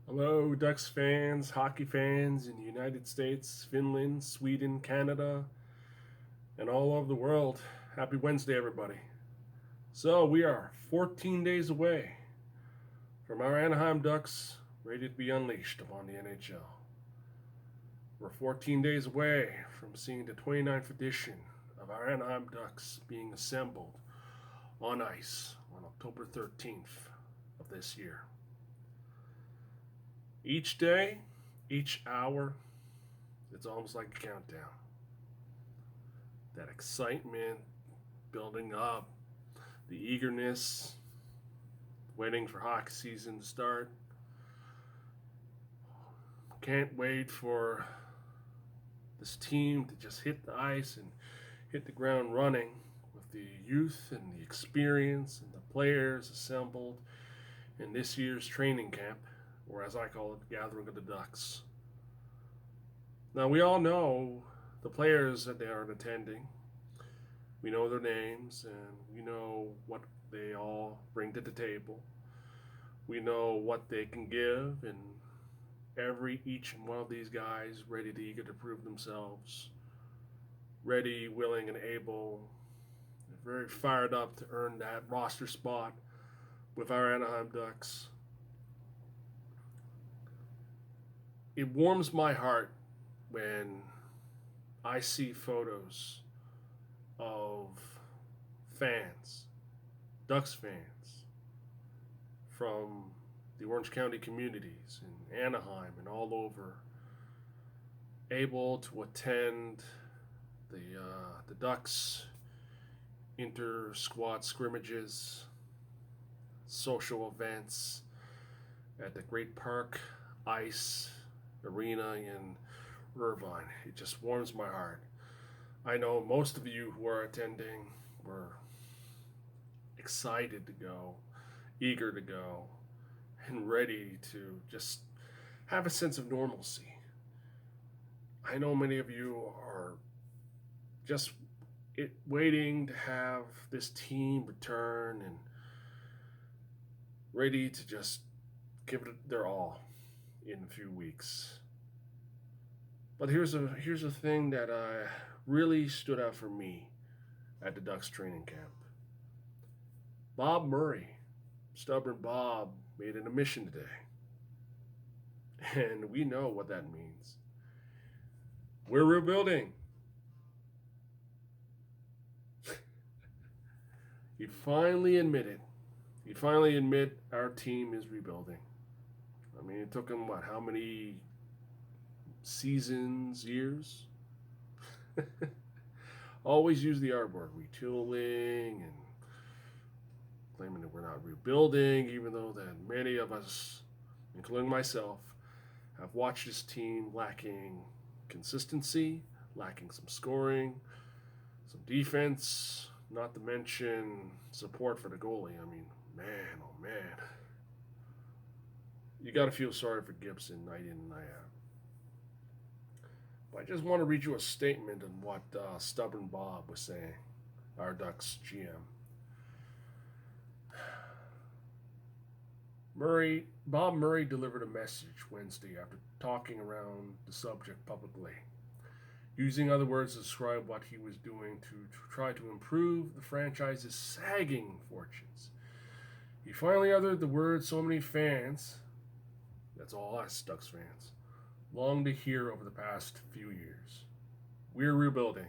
Hello, Ducks fans, hockey fans in the United States, Finland, Sweden, Canada, and all over the world. Happy Wednesday, everybody. So, we are 14 days away from our Anaheim Ducks ready to be unleashed upon the NHL. We're 14 days away from seeing the 29th edition of our Anaheim Ducks being assembled on ice on October 13th of this year. Each day, each hour, it's almost like a countdown. That excitement building up, the eagerness, waiting for hockey season to start. Can't wait for this team to just hit the ice and hit the ground running with the youth and the experience and the players assembled in this year's training camp, or as I call it, the Gathering of the Ducks. Now, we all know the players that they are attending. We know their names and we know what they all bring to the table. We know what they can give, and each one of these guys ready to eager to prove themselves, ready, willing, and able, very fired up to earn that roster spot with our Anaheim Ducks. It warms my heart when I see photos of fans, Ducks fans, from the Orange County communities in Anaheim and all over, able to attend the Ducks inter squad scrimmages, social events at the Great Park Ice Arena in Irvine. It just warms my heart. I know most of you who are attending were excited to go, eager to go, and ready to just have a sense of normalcy. I know many of you are just waiting to have this team return and ready to just give it their all in a few weeks. But here's a thing that really stood out for me at the Ducks training camp. Bob Murray, stubborn Bob, made an admission today. And we know what that means. We're rebuilding. He finally admitted. He finally admit our team is rebuilding. I mean, it took him how many seasons, years? Always use the R word, retooling, and claiming that we're not rebuilding, even though that many of us, including myself, have watched this team lacking consistency, lacking some scoring, some defense, not to mention support for the goalie. I mean, man, oh man. You got to feel sorry for Gibson night in and night out. But I just want to read you a statement on what Stubborn Bob was saying, our Ducks GM. Bob Murray delivered a message Wednesday after talking around the subject publicly, using other words to describe what he was doing to try to improve the franchise's sagging fortunes. He finally uttered the words so many fans, that's all us Ducks fans, long to hear over the past few years. We're rebuilding.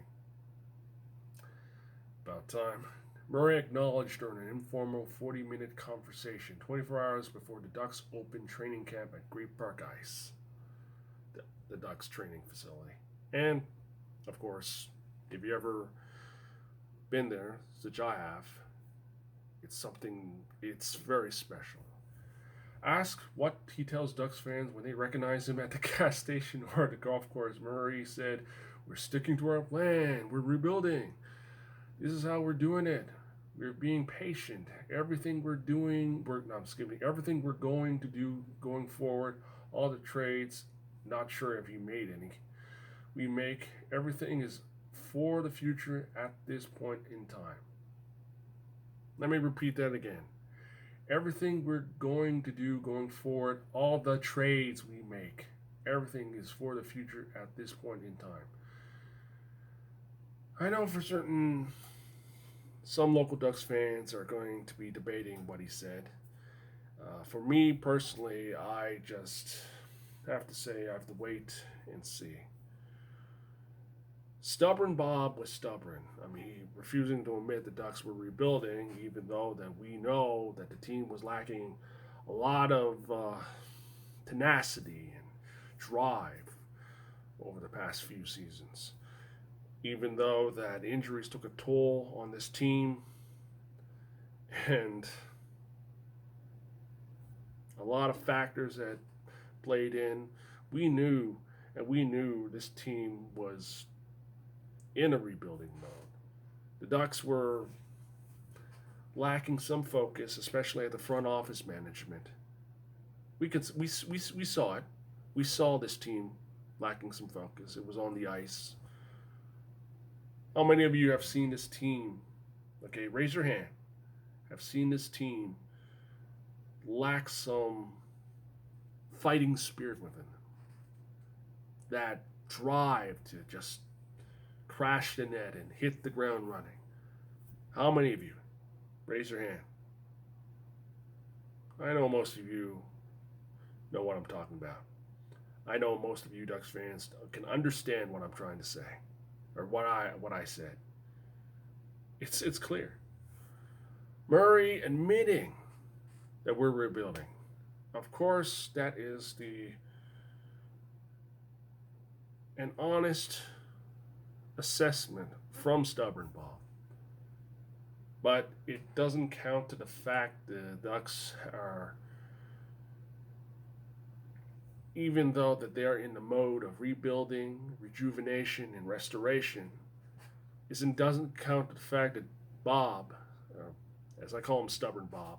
About time. Murray acknowledged during an informal 40-minute conversation 24 hours before the Ducks opened training camp at Great Park Ice, the Ducks training facility. And, of course, if you ever been there, which I have, it's very special. Ask what he tells Ducks fans when they recognize him at the gas station or the golf course. Murray said, "We're sticking to our plan. We're rebuilding. This is how we're doing it. We're being patient. Everything we're doing, everything we're going to do going forward, all the trades, not sure if he made any. We make everything is for the future at this point in time." Let me repeat that again. Everything we're going to do going forward, all the trades we make, everything is for the future at this point in time. I know for certain some local Ducks fans are going to be debating what he said. For me personally, I just have to say I have to wait and see. Stubborn Bob was stubborn. I mean, he refusing to admit the Ducks were rebuilding, even though that we know that the team was lacking a lot of tenacity and drive over the past few seasons. Even though that injuries took a toll on this team, and a lot of factors that played in, we knew this team was in a rebuilding mode. The Ducks were lacking some focus, especially at the front office management. We saw it. We saw this team lacking some focus. It was on the ice. How many of you have seen this team? Okay, raise your hand. Have seen this team lack some fighting spirit within them. That drive to just crash the net and hit the ground running. How many of you? Raise your hand. I know most of you know what I'm talking about. I know most of you Ducks fans can understand what I'm trying to say, or what I said. It's clear. Murray admitting that we're rebuilding. Of course, that is an honest assessment from Stubborn Bob. But it doesn't count to the fact the Ducks are, even though that they are in the mode of rebuilding, rejuvenation, and restoration, doesn't count to the fact that Bob, as I call him Stubborn Bob,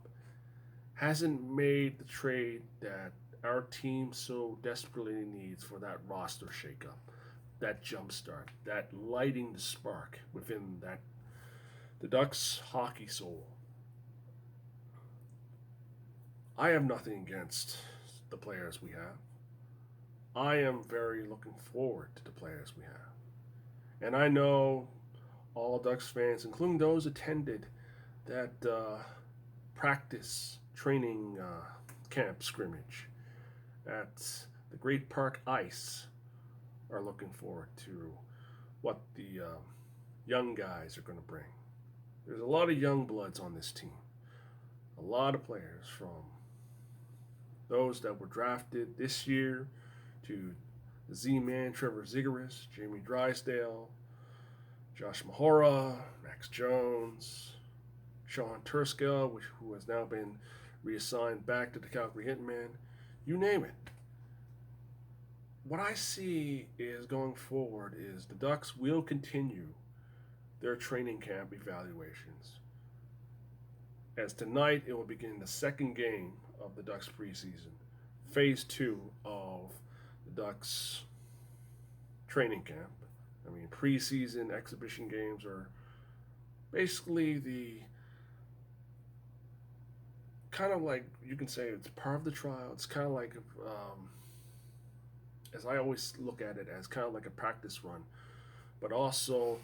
hasn't made the trade that our team so desperately needs for that roster shakeup, that jumpstart, that lighting the spark within the Ducks hockey soul. I have nothing against the players we have. I am very looking forward to the players we have. And I know all Ducks fans, including those attended that practice training camp scrimmage at the Great Park Ice, are looking forward to what the young guys are going to bring. There's a lot of young bloods on this team. A lot of players, from those that were drafted this year to the Z-Man, Trevor Zigaris, Jamie Drysdale, Josh Mahora, Max Jones, Sean Turska, who has now been reassigned back to the Calgary Hitmen. You name it. What I see is going forward is the Ducks will continue their training camp evaluations. As tonight, it will begin the second game of the Ducks preseason, phase 2 of the Ducks training camp. I mean, preseason exhibition games are basically the kind of like, you can say it's part of the trial. It's kind of like, as I always look at it, as kind of like a practice run, but also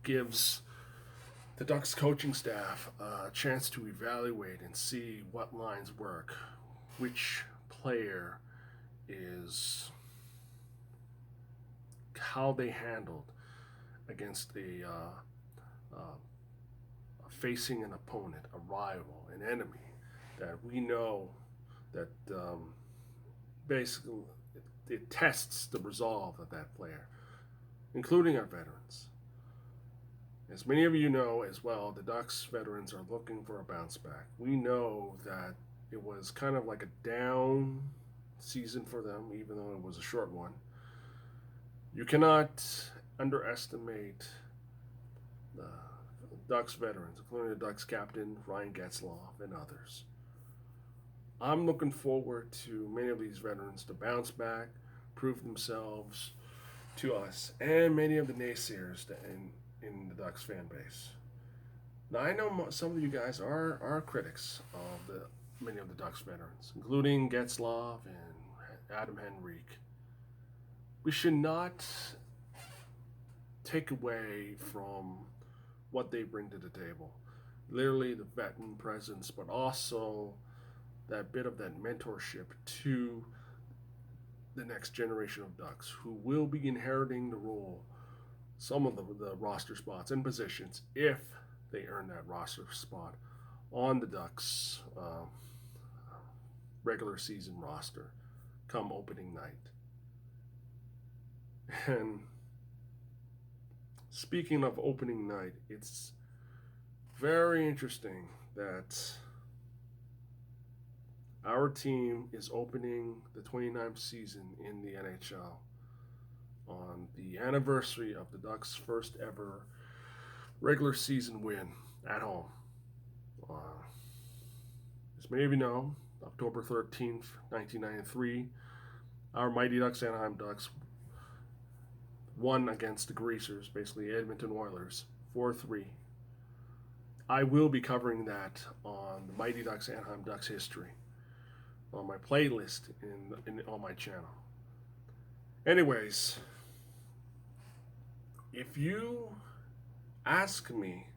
gives the Ducks coaching staff a chance to evaluate and see what lines work, which player is, how they handled against facing an opponent, a rival, an enemy that we know that basically it tests the resolve of that player, including our veterans. As many of you know as well, the Ducks veterans are looking for a bounce back. We know that it was kind of like a down season for them, even though it was a short one. You cannot underestimate the Ducks veterans, including the Ducks captain, Ryan Getzlaff, and others. I'm looking forward to many of these veterans to bounce back, prove themselves to us, and many of the naysayers in the Ducks fan base. Now, I know some of you guys are critics of many of the Ducks veterans, including Getzlaf and Adam Henrique. We should not take away from what they bring to the table. Literally the veteran presence, but also that bit of that mentorship to the next generation of Ducks who will be inheriting the role, some of the roster spots and positions if they earn that roster spot on the Ducks regular season roster come opening night. And speaking of opening night, it's very interesting that our team is opening the 29th season in the NHL on the anniversary of the Ducks' first ever regular season win at home. As many of you know, October 13th, 1993, our mighty Ducks, Anaheim Ducks, won against the Greasers, basically Edmonton Oilers, 4-3. I will be covering that on the Mighty Ducks, Anaheim Ducks history on my playlist on my channel. Anyways, if you ask me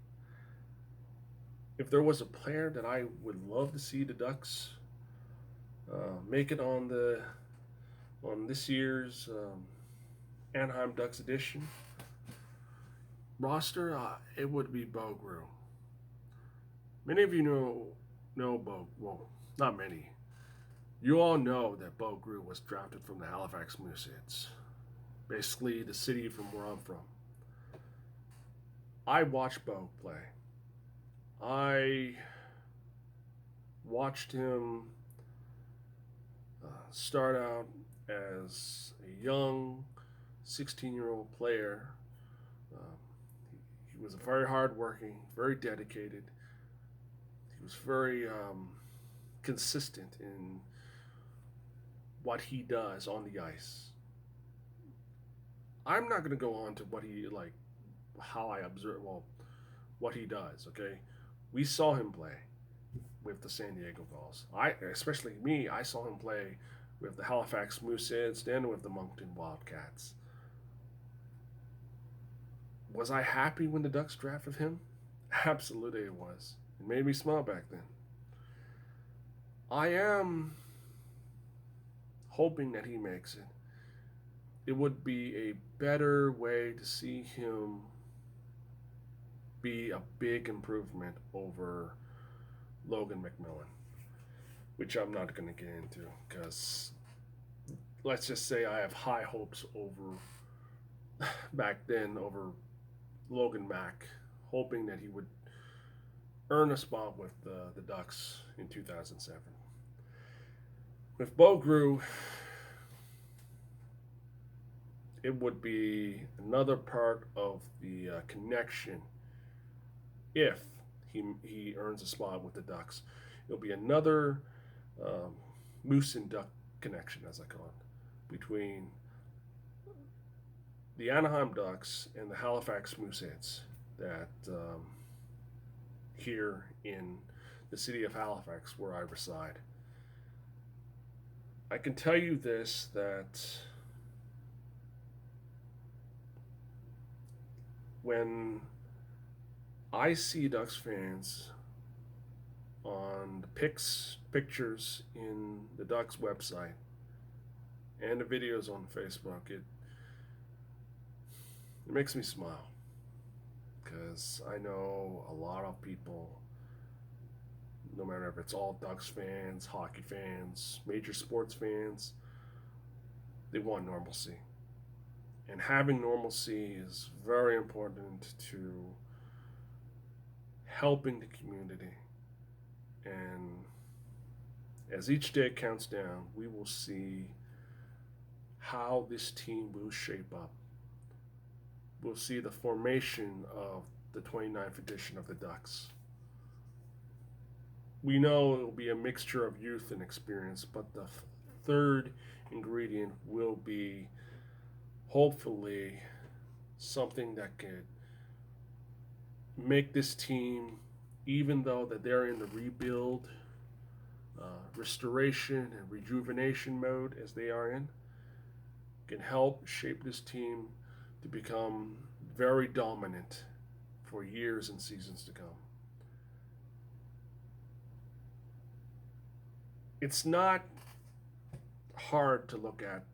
if there was a player that I would love to see the Ducks make it on this year's Anaheim Ducks edition roster, it would be Bo Grew. Many of you know Bo. Well, not many. You all know that Bo Grew was drafted from the Halifax Mooseheads, basically the city from where I'm from. I watched Bo play. I watched him start out as a young 16-year-old player. He was very hardworking, very dedicated. He was very consistent in what he does on the ice. I'm not going to go on to how I observe, what he does, okay? We saw him play with the San Diego Gulls. Especially me, I saw him play with the Halifax Mooseheads and with the Moncton Wildcats. Was I happy when the Ducks drafted him? Absolutely it was. It made me smile back then. I am hoping that he makes it. It would be a better way to see him be a big improvement over Logan McMillan, which I'm not going to get into because let's just say I have high hopes back then over Logan Mack, hoping that he would earn a spot with the Ducks in 2007. With Bo Grew, it would be another part of the connection if he earns a spot with the Ducks. It'll be another Moose and Duck connection, as I call it, between the Anaheim Ducks and the Halifax Mooseheads that here in the city of Halifax, where I reside. I can tell you this, that when I see Ducks fans on the pictures in the Ducks website and the videos on Facebook, it makes me smile, because I know a lot of people, no matter if it's all Ducks fans, hockey fans, major sports fans, they want normalcy. And having normalcy is very important to helping the community. And as each day counts down, we will see how this team will shape up. We'll see the formation of the 29th edition of the Ducks. We know it will be a mixture of youth and experience, but the third ingredient will be hopefully something that could make this team, even though that they're in the rebuild restoration and rejuvenation mode as they are in can help shape this team to become very dominant for years and seasons to come. It's not hard to look at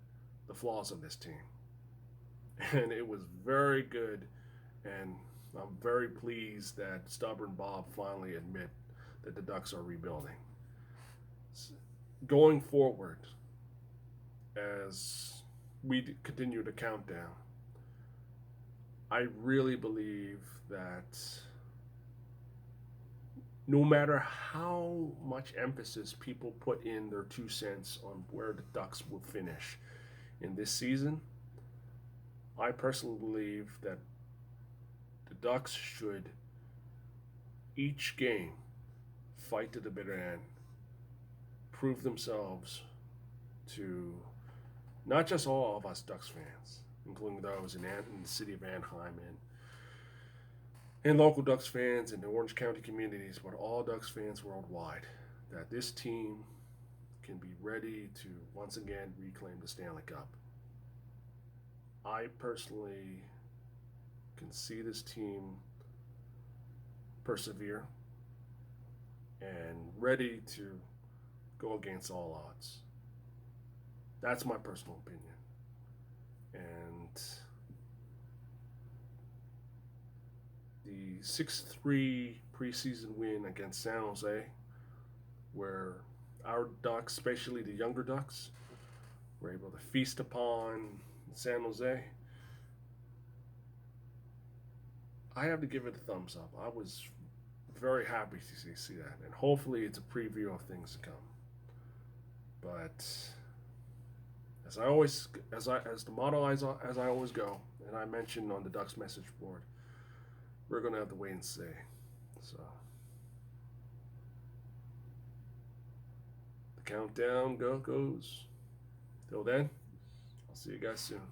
the flaws of this team, and it was very good, and I'm very pleased that Stubborn Bob finally admit that the Ducks are rebuilding. Going forward, as we continue to count down, I really believe that no matter how much emphasis people put in their 2 cents on where the Ducks will finish in this season, I personally believe that the Ducks should each game fight to the bitter end, prove themselves to not just all of us Ducks fans, including those in the city of Anaheim and local Ducks fans in the Orange County communities, but all Ducks fans worldwide, that this team can be ready to once again reclaim the Stanley Cup. I personally can see this team persevere and ready to go against all odds. That's my personal opinion. And the 6-3 preseason win against San Jose, where our Ducks, especially the younger Ducks, were able to feast upon San Jose, I have to give it a thumbs up. I was very happy to see that, and hopefully it's a preview of things to come. But as I always go, and I mentioned on the Ducks message board, we're gonna have to wait and see. So the countdown goes. Till then, I'll see you guys soon.